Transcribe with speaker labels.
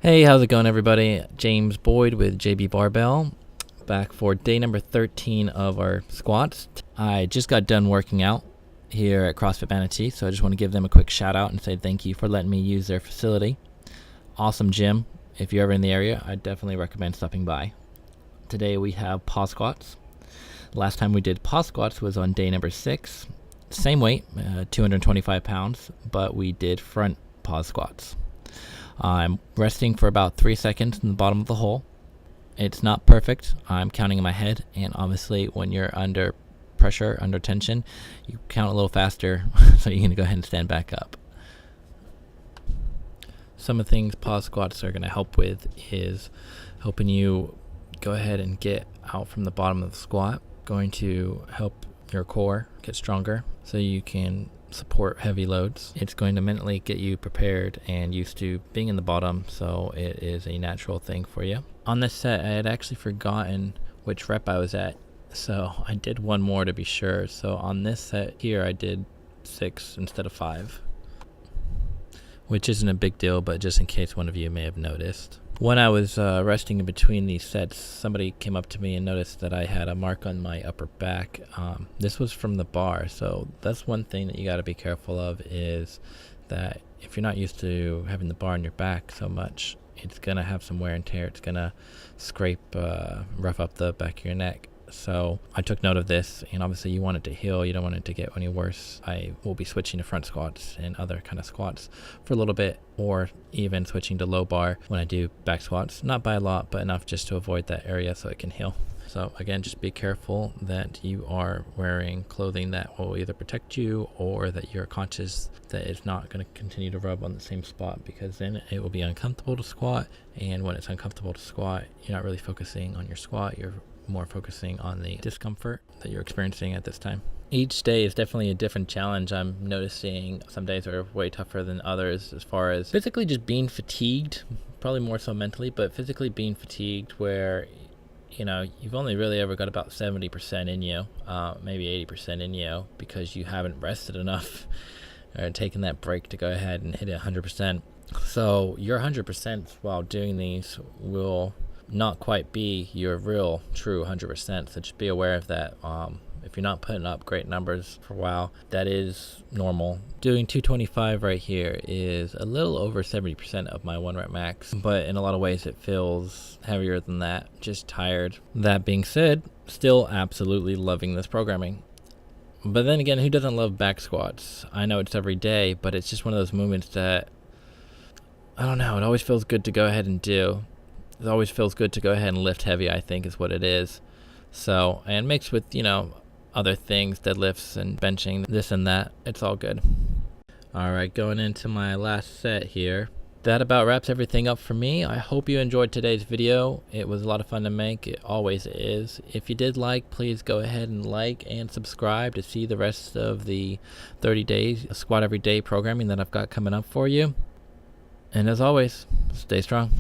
Speaker 1: Hey, how's it going, everybody? James Boyd with JB-Barbell, back for day number 13 of our squats. I just got done working out here at CrossFit Manatee, so I just want to give them a quick shout out and say thank you for letting me use their facility. Awesome gym. If you're ever in the area, I definitely recommend stopping by. Today we have pause squats. Last time we did pause squats was on day number 6. Same weight, 225 pounds, but we did front pause squats. I'm resting for about 3 seconds in the bottom of the hole. It's not perfect. I'm counting in my head, and obviously when you're under pressure, under tension, you count a little faster so you can go ahead and stand back up. Some of the things pause squats are going to help with is helping you go ahead and get out from the bottom of the squat, going to help your core get stronger so you can support heavy loads. It's going to mentally get you prepared and used to being in the bottom, so it is a natural thing for you. On this set, I had actually forgotten which rep I was at, so I did one more to be sure. So on this set here, I did 6 instead of 5, which isn't a big deal, but just in case one of you may have noticed. When I was resting in between these sets, somebody came up to me and noticed that I had a mark on my upper back. This was from the bar, so that's one thing that you got to be careful of, is that if you're not used to having the bar on your back so much, it's going to have some wear and tear. It's going to scrape, rough up the back of your neck. So I took note of this, and obviously you want it to heal. You don't want it to get any worse. I will be switching to front squats and other kind of squats for a little bit, or even switching to low bar when I do back squats. Not by a lot, but enough just to avoid that area so it can heal. So again, just be careful that you are wearing clothing that will either protect you or that you're conscious that it's not going to continue to rub on the same spot, because then it will be uncomfortable to squat. And when it's uncomfortable to squat, you're not really focusing on your squat. You're more focusing on the discomfort that you're experiencing at this time. Each day is definitely a different challenge. I'm noticing some days are way tougher than others as far as physically just being fatigued, probably more so mentally, but physically being fatigued where, you know, you've only really ever got about 70% in you, maybe 80% in you, because you haven't rested enough or taken that break to go ahead and hit it 100%. So your 100% while doing these will not quite be your real true 100%, so just be aware of that. If you're not putting up great numbers for a while, that is normal. Doing 225 right here is a little over 70% of my 1 rep max, but in a lot of ways it feels heavier than that, just tired. That being said, still absolutely loving this programming. But then again, who doesn't love back squats? I know it's every day, but it's just one of those movements that, I don't know, it always feels good to go ahead and do. It always feels good to go ahead and lift heavy, I think is what it is. So, and mixed with, you know, other things, deadlifts and benching, this and that, it's all good. All right, going into my last set here. That about wraps everything up for me. I hope you enjoyed today's video. It was a lot of fun to make. It always is. If you did like, please go ahead and like and subscribe to see the rest of the 30 days squat every day programming that I've got coming up for you. And as always, stay strong.